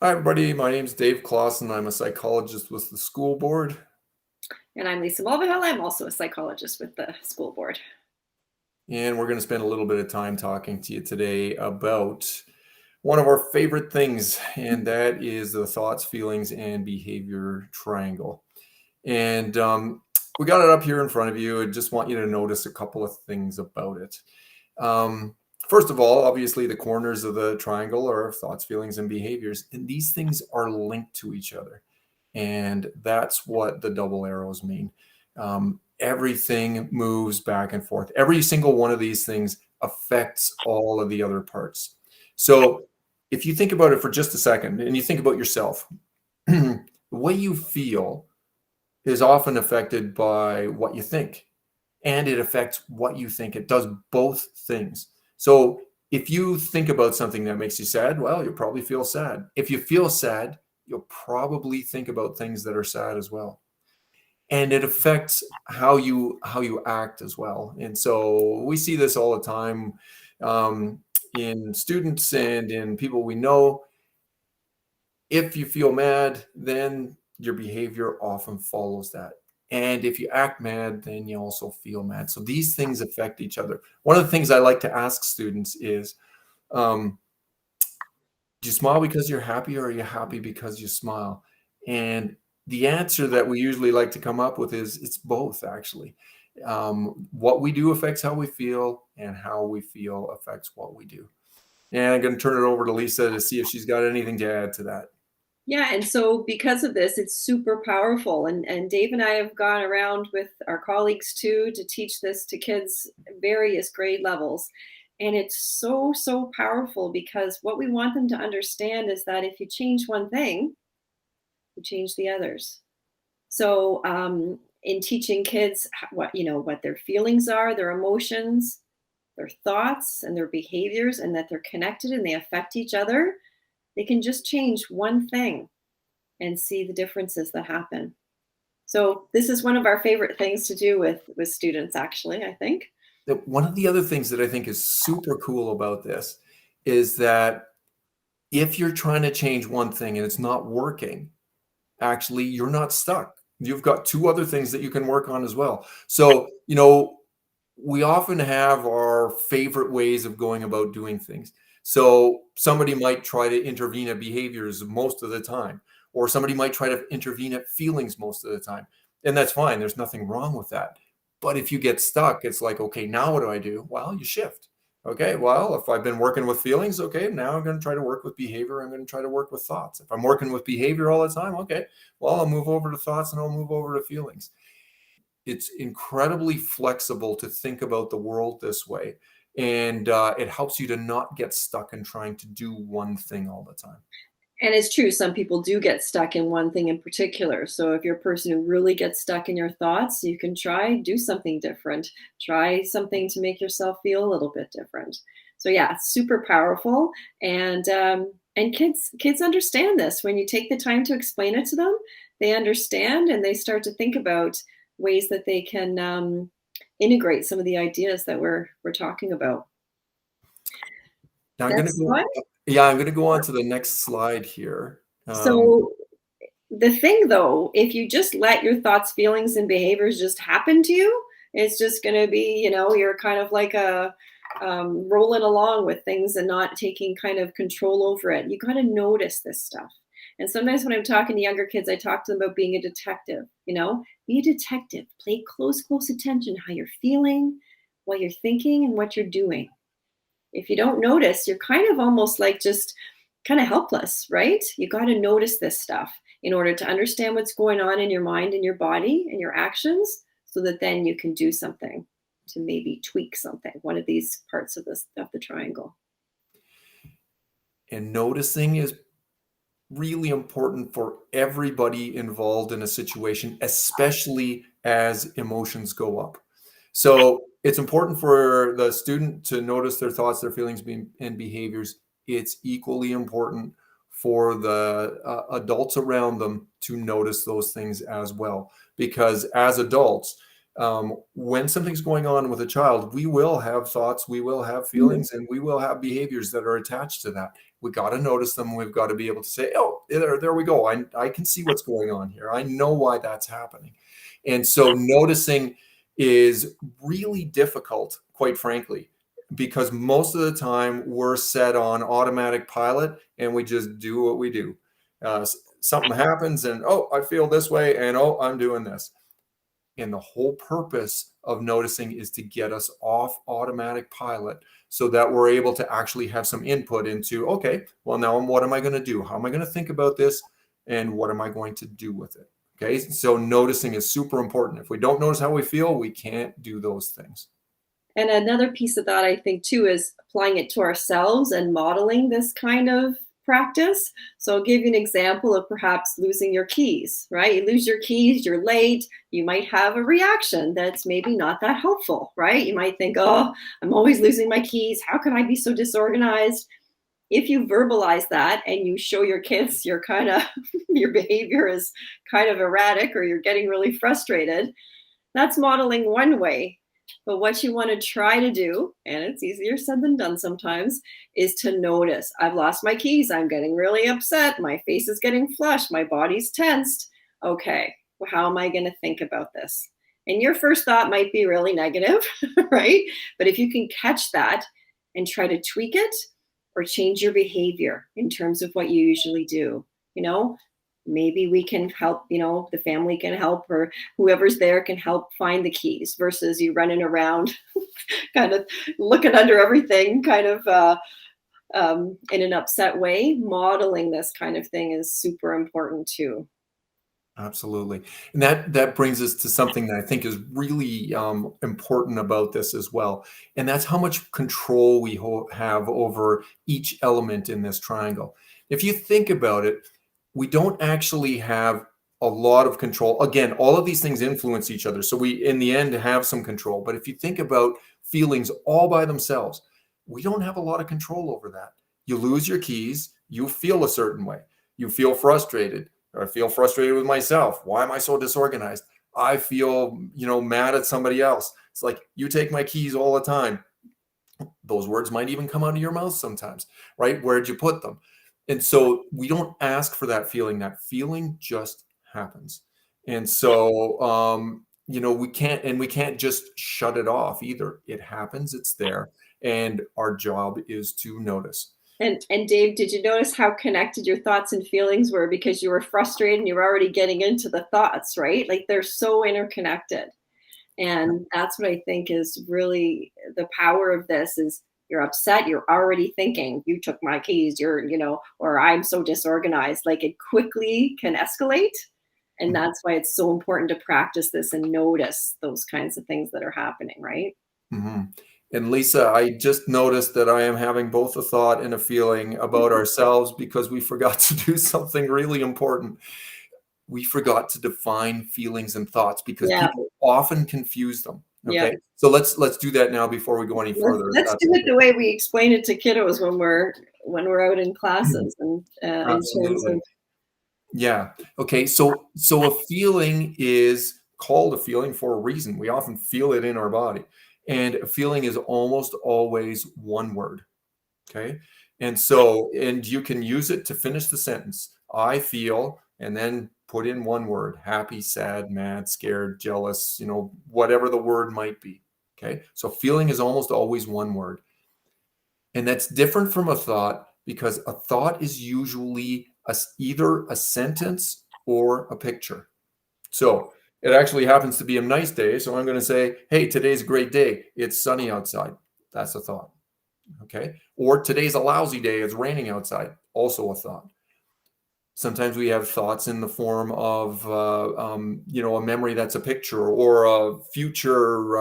Hi, everybody. My name is Dave Clausen. I'm a psychologist with the school board. And I'm Lisa Mulvihill. I'm also a psychologist with the school board. And we're going to spend a little bit of time talking to you today about one of our favorite things, and that is the thoughts, feelings, and behavior triangle. And we got it up here in front of you. I just want you to notice a couple of things about it. First of all, obviously, the corners of the triangle are thoughts, feelings, and behaviors, and these things are linked to each other. And that's what the double arrows mean. Everything moves back and forth. Every single one of these things affects all of the other parts. So if you think about it for just a second and you think about yourself, the way you feel is often affected by what you think, and it affects what you think. It does both things. So if you think about something that makes you sad, well, you'll probably feel sad. If you feel sad, you'll probably think about things that are sad as well. And it affects how you act as well. And so we see this all the time in students and in people we know. If you feel mad, then your behavior often follows that. And if you act mad, then you also feel mad. So these things affect each other. One of the things I like to ask students is, do you smile because you're happy, or are you happy because you smile? And the answer that we usually like to come up with is it's both, actually. What we do affects how we feel, and how we feel affects what we do. And I'm going to turn it over to Lisa to see if she's got anything to add to that. Yeah, and so because of this, it's super powerful. And Dave and I have gone around with our colleagues too to teach this to kids at various grade levels. And it's so, so powerful because what we want them to understand is that if you change one thing, you change the others. So in teaching kids what their feelings are, their emotions, their thoughts, and their behaviors, and that they're connected and they affect each other, they can just change one thing and see the differences that happen. So this is one of our favorite things to do with students, actually, I think. One of the other things that I think is super cool about this is that if you're trying to change one thing and it's not working, actually, you're not stuck. You've got two other things that you can work on as well. So, we often have our favorite ways of going about doing things. So somebody might try to intervene at behaviors most of the time, or somebody might try to intervene at feelings most of the time. And that's fine. There's nothing wrong with that. But if you get stuck, it's like, okay, now what do I do? Well, you shift. Okay, well, if I've been working with feelings, okay, now I'm going to try to work with behavior. I'm going to try to work with thoughts. If I'm working with behavior all the time, okay, well, I'll move over to thoughts and I'll move over to feelings. It's incredibly flexible to think about the world this way. And it helps you to not get stuck in trying to do one thing all the time. And it's true, some people do get stuck in one thing in particular. So if you're a person who really gets stuck in your thoughts, you can do something different. Try something to make yourself feel a little bit different. So yeah, it's super powerful. And kids understand this. When you take the time to explain it to them, they understand and they start to think about ways that they can integrate some of the ideas that we're talking about. Now I'm going to Next go. slide. Yeah, I'm going to go on to the next slide here. So the thing though, if you just let your thoughts, feelings, and behaviors just happen to you, it's just going to be, you're kind of like rolling along with things and not taking kind of control over it. You got to notice this stuff. And sometimes when I'm talking to younger kids, I talk to them about being a detective. Be a detective. Pay close attention how you're feeling, what you're thinking, and what you're doing. If you don't notice, you're kind of almost like just kind of helpless, right? You got to notice this stuff in order to understand what's going on in your mind and your body and your actions, so that then you can do something to maybe tweak something, one of these parts of the triangle. And noticing is really important for everybody involved in a situation, especially as emotions go up. So it's important for the student to notice their thoughts, their feelings, and behaviors. It's equally important for the adults around them to notice those things as well. Because as adults, when something's going on with a child, we will have thoughts, we will have feelings, and we will have behaviors that are attached to that. We got to notice them. We've got to be able to say, oh, there we go. I can see what's going on here. I know why that's happening. And so noticing is really difficult, quite frankly, because most of the time we're set on automatic pilot and we just do what we do. Something happens and, oh, I feel this way, and oh, I'm doing this. And the whole purpose of noticing is to get us off automatic pilot so that we're able to actually have some input into, okay, well, now what am I going to do? How am I going to think about this? And what am I going to do with it? Okay, so noticing is super important. If we don't notice how we feel, we can't do those things. And another piece of that, I think, too, is applying it to ourselves and modeling this kind of practice. So I'll give you an example of perhaps losing your keys, right? You lose your keys, you're late, you might have a reaction that's maybe not that helpful, right? You might think, oh, I'm always losing my keys. How can I be so disorganized? If you verbalize that and you show your kids you're kind of, your behavior is kind of erratic or you're getting really frustrated, that's modeling one way. But what you want to try to do, and it's easier said than done sometimes, is to notice, I've lost my keys. I'm getting really upset. My face is getting flushed. My body's tensed. Okay, well, how am I going to think about this? And your first thought might be really negative, right? But if you can catch that and try to tweak it or change your behavior in terms of what you usually do, you know, maybe we can help, the family can help, or whoever's there can help find the keys versus you running around kind of looking under everything kind of in an upset way. Modeling this kind of thing is super important too. Absolutely. And that brings us to something that I think is really important about this as well. And that's how much control we have over each element in this triangle. If you think about it, we don't actually have a lot of control. Again, all of these things influence each other. So we, in the end, have some control. But if you think about feelings all by themselves, we don't have a lot of control over that. You lose your keys, you feel a certain way. You feel frustrated. Or I feel frustrated with myself. Why am I so disorganized? I feel, mad at somebody else. It's like, you take my keys all the time. Those words might even come out of your mouth sometimes, right? Where'd you put them? And so we don't ask for that feeling. That feeling just happens. And so, we can't just shut it off either. It happens, it's there. And our job is to notice. And Dave, did you notice how connected your thoughts and feelings were because you were frustrated and you were already getting into the thoughts, right? Like they're so interconnected. And that's what I think is really the power of this is you're upset, you're already thinking, you took my keys, or I'm so disorganized. Like it quickly can escalate. And that's why it's so important to practice this and notice those kinds of things that are happening, right? Mm-hmm. And Lisa, I just noticed that I am having both a thought and a feeling about ourselves because we forgot to do something really important. We forgot to define feelings and thoughts because Yeah. people often confuse them. Yeah. Okay, so let's do that now before we go any Let's, further. let's do it the way we explain it to kiddos when we're out in classes and in terms Absolutely. of Yeah. Okay. So a feeling is called a feeling for a reason. We often feel it in our body, and a feeling is almost always one word. Okay. And you can use it to finish the sentence. I feel, and then put in one word: happy, sad, mad, scared, jealous, whatever the word might be. Okay. So feeling is almost always one word. And that's different from a thought because a thought is usually either a sentence or a picture. So it actually happens to be a nice day. So I'm going to say, hey, today's a great day. It's sunny outside. That's a thought. Okay. Or today's a lousy day. It's raining outside. Also a thought. Sometimes we have thoughts in the form of, a memory that's a picture or a future,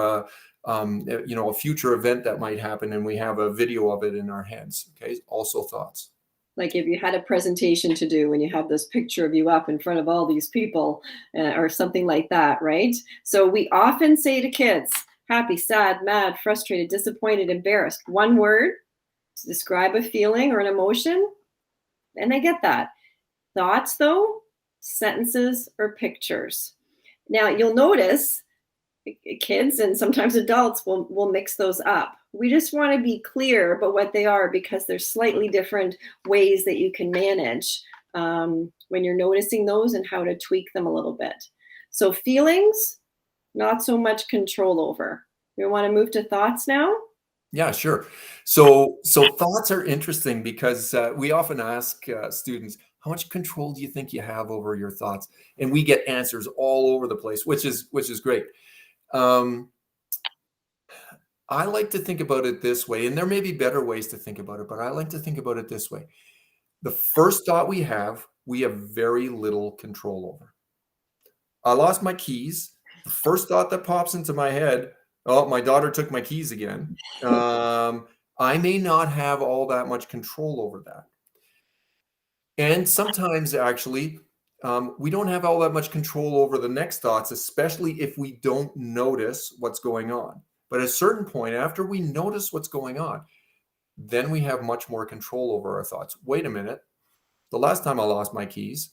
a future event that might happen, and we have a video of it in our heads. Okay, also thoughts. like if you had a presentation to do and you have this picture of you up in front of all these people or something like that, right? So we often say to kids, happy, sad, mad, frustrated, disappointed, embarrassed. One word to describe a feeling or an emotion, and they get that. Thoughts, though, sentences or pictures. Now, you'll notice kids and sometimes adults will mix those up. We just want to be clear about what they are because there's slightly different ways that you can manage when you're noticing those and how to tweak them a little bit. So feelings, not so much control over. We want to move to thoughts now. Yeah, sure. So thoughts are interesting because we often ask students, how much control do you think you have over your thoughts? And we get answers all over the place, which is great. Um, I like to think about it this way, and there may be better ways to think about it, but I like to think about it this way. The first thought we have very little control over. I lost my keys. The first thought that pops into my head, oh, my daughter took my keys again. I may not have all that much control over that. And sometimes actually, we don't have all that much control over the next thoughts, especially if we don't notice what's going on. But at a certain point, after we notice what's going on, then we have much more control over our thoughts. Wait a minute. The last time I lost my keys,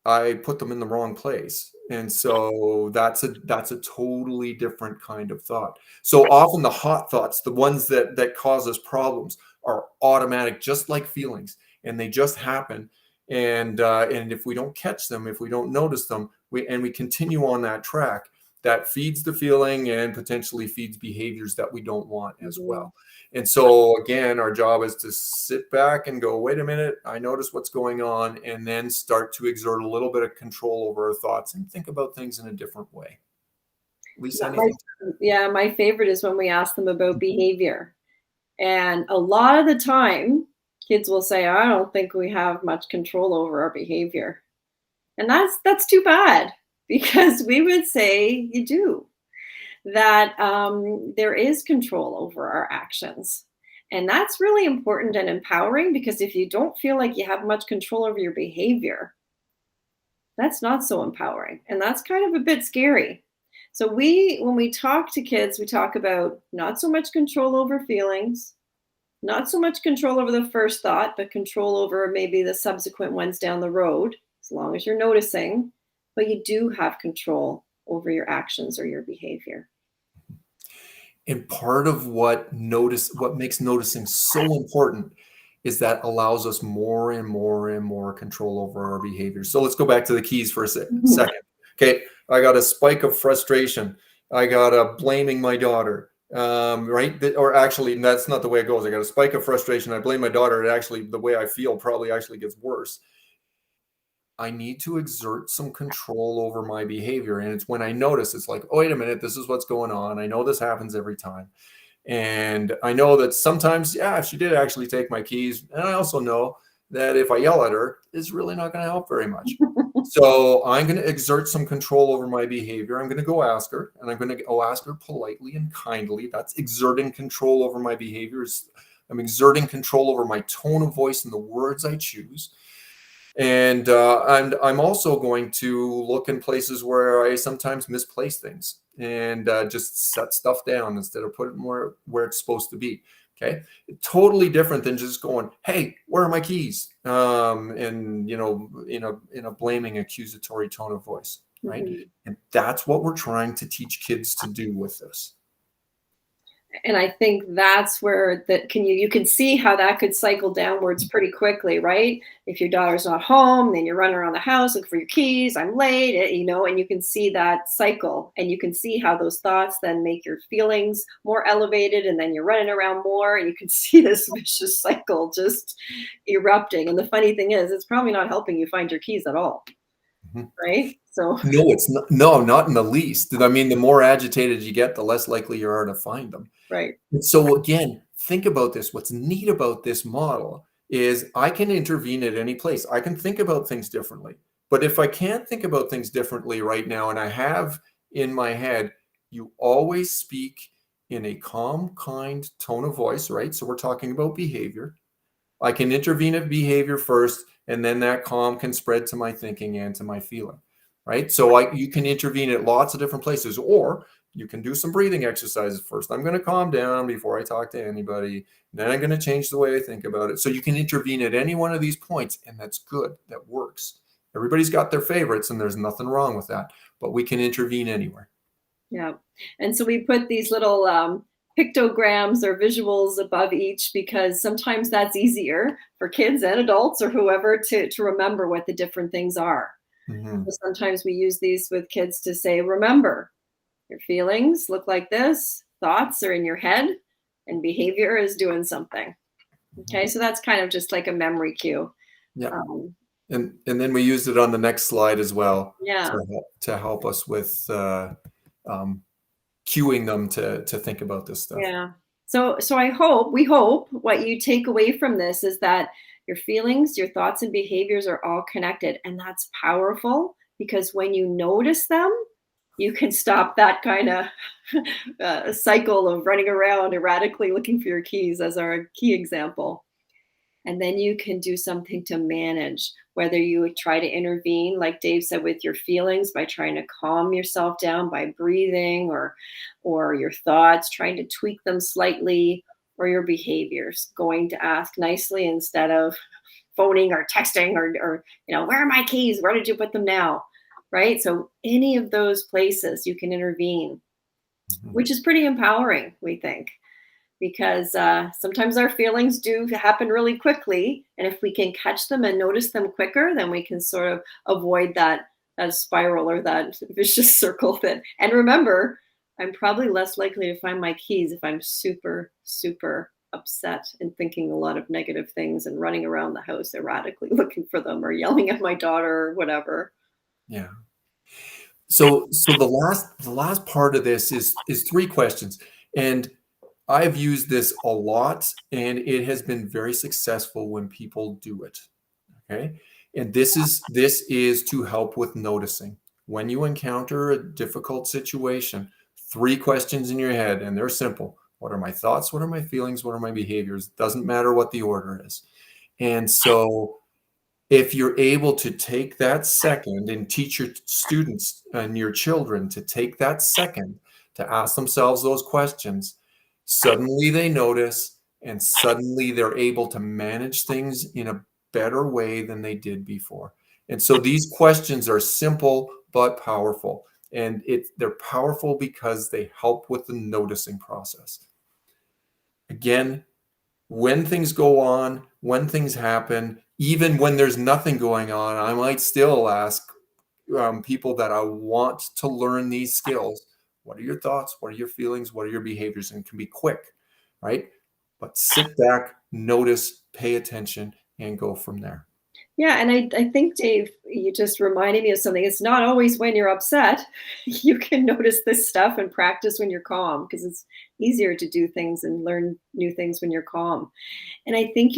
I put them in the wrong place. And so that's a totally different kind of thought. So often the hot thoughts, the ones that cause us problems, are automatic, just like feelings, and they just happen. And if we don't catch them, if we don't notice them, we continue on that track, that feeds the feeling and potentially feeds behaviors that we don't want as Mhm. well. And so again, our job is to sit back and go, wait a minute, I notice what's going on, and then start to exert a little bit of control over our thoughts and think about things in a different way. Lisa, Yeah, my anything? yeah, my favorite is when we ask them about behavior. And a lot of the time, kids will say, "I don't think we have much control over our behavior." And that's too bad because we would say you do. That there is control over our actions. And that's really important and empowering because if you don't feel like you have much control over your behavior, that's not so empowering. And that's kind of a bit scary. So when we talk to kids, we talk about not so much control over feelings, not so much control over the first thought, but control over maybe the subsequent ones down the road, as long as you're noticing, but you do have control over your actions or your behavior. And part of what makes noticing so important is that allows us more and more and more control over our behaviors. So let's go back to the keys for a Mhm. second. Okay, I got a spike of frustration. I got a blaming my daughter. Right? Or actually, that's not the way it goes. I got a spike of frustration. I blame my daughter. It actually, the way I feel probably actually gets worse. I need to exert some control over my behavior. And it's when I notice, it's like, oh, wait a minute, this is what's going on. I know this happens every time. And I know that sometimes, yeah, she did actually take my keys. And I also know that if I yell at her, it's really not going to help very much. So I'm going to exert some control over my behavior. I'm going to go ask her, and I'm going to go ask her politely and kindly. That's exerting control over my behaviors. I'm exerting control over my tone of voice and the words I choose. And I'm also going to look in places where I sometimes misplace things and just set stuff down instead of put it where it's supposed to be. Okay, totally different than just going, "Hey, where are my keys?" And in a blaming, accusatory tone of voice, right? Mhm. And that's what we're trying to teach kids to do with this. And I think that's where that can you can see how that could cycle downwards pretty quickly, right? If your daughter's not home, then you're running around the house looking for your keys. I'm late, and you can see that cycle, and you can see how those thoughts then make your feelings more elevated, and then you're running around more, and you can see this vicious cycle just erupting. And the funny thing is, it's probably not helping you find your keys at all, Mhm. right? So, No, it's not. No, not in the least. I mean, the more agitated you get, the less likely you are to find them. right. And so again, think about this. What's neat about this model is I can intervene at any place. I can think about things differently. But if I can't think about things differently right now, and I have in my head, you always speak in a calm, kind tone of voice, right? So we're talking about behavior. I can intervene at behavior first, and then that calm can spread to my thinking and to my feeling, right? So you can intervene at lots of different places, or you can do some breathing exercises first. I'm going to calm down before I talk to anybody. Then I'm going to change the way I think about it. So you can intervene at any one of these points, and that's good. That works. Everybody's got their favorites, and there's nothing wrong with that. But we can intervene anywhere. Yeah. And so we put these little pictograms or visuals above each because sometimes that's easier for kids and adults or whoever to remember what the different things are. Hmm. So sometimes we use these with kids to say, remember, your feelings look like this, thoughts are in your head, and behavior is doing something. Okay, so that's kind of just like a memory cue. Yeah. Um, And then we used it on the next slide as well yeah. to help us with um, cueing them to think about this stuff. Yeah. So we hope what you take away from this is that your feelings, your thoughts and behaviors are all connected, and that's powerful because when you notice them, you can stop that kind of cycle of running around erratically looking for your keys as our key example. And then you can do something to manage, whether you try to intervene, like Dave said, with your feelings by trying to calm yourself down by breathing or your thoughts, trying to tweak them slightly, or your behaviors, going to ask nicely instead of phoning or texting or where are my keys? Where did you put them now? Right. So any of those places you can intervene, Mhm. which is pretty empowering, we think because sometimes our feelings do happen really quickly. And if we can catch them and notice them quicker, then we can sort of avoid that spiral or that vicious circle. And remember, I'm probably less likely to find my keys if I'm super, super upset and thinking a lot of negative things and running around the house erratically looking for them or yelling at my daughter or whatever. Yeah. So the last part of this is three questions, and I've used this a lot, and it has been very successful when people do it. Okay. And this is to help with noticing. When you encounter a difficult situation, three questions in your head, and they're simple. What are my thoughts? What are my feelings? What are my behaviors? Doesn't matter what the order is. And so if you're able to take that second and teach your students and your children to take that second to ask themselves those questions, suddenly they notice and suddenly they're able to manage things in a better way than they did before. And so these questions are simple but powerful. And they're powerful because they help with the noticing process. Again, when things go on, when things happen, even when there's nothing going on, I might still ask people that I want to learn these skills. What are your thoughts? What are your feelings? What are your behaviors? And it can be quick, right? But sit back, notice, pay attention, and go from there. Yeah, and I think, Dave, you just reminded me of something. It's not always when you're upset. You can notice this stuff and practice when you're calm because it's easier to do things and learn new things when you're calm. And I think,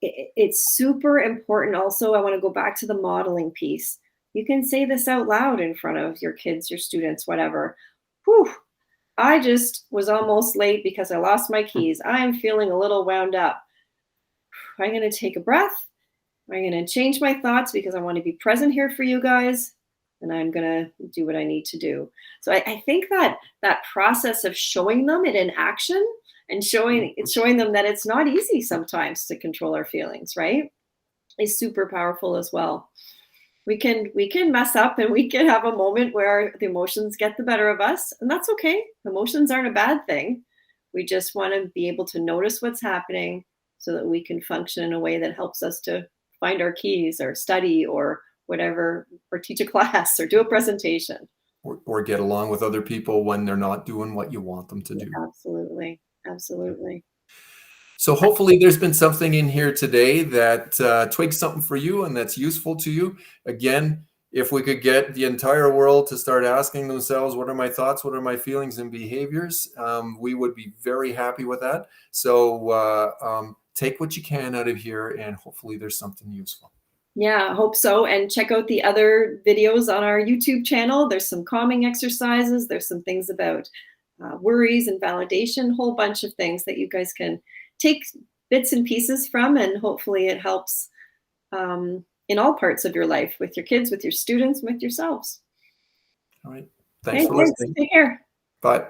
it's super important also. I want to go back to the modeling piece. You can say this out loud in front of your kids, your students, whatever. Whew, I just was almost late because I lost my keys. I'm feeling a little wound up. I'm going to take a breath. I'm going to change my thoughts because I want to be present here for you guys. And I'm going to do what I need to do. So I think that process of showing them it in action and showing them that it's not easy sometimes to control our feelings, right? Is super powerful as well. We can mess up and we can have a moment where the emotions get the better of us, and that's okay. Emotions aren't a bad thing. We just want to be able to notice what's happening so that we can function in a way that helps us to find our keys or study or whatever, or teach a class or do a presentation. Or get along with other people when they're not doing what you want them to Yeah, do. absolutely. Absolutely. So hopefully there's been something in here today that twigs something for you and that's useful to you. Again, if we could get the entire world to start asking themselves, what are my thoughts? What are my feelings and behaviors? We would be very happy with that. So take what you can out of here and hopefully there's something useful. Yeah, I hope so. And check out the other videos on our YouTube channel. There's some calming exercises. There's some things about worries and validation, whole bunch of things that you guys can take bits and pieces from, and hopefully it helps in all parts of your life with your kids, with your students, with yourselves. All right. Thanks Okay, for thanks. listening. Take care. Bye.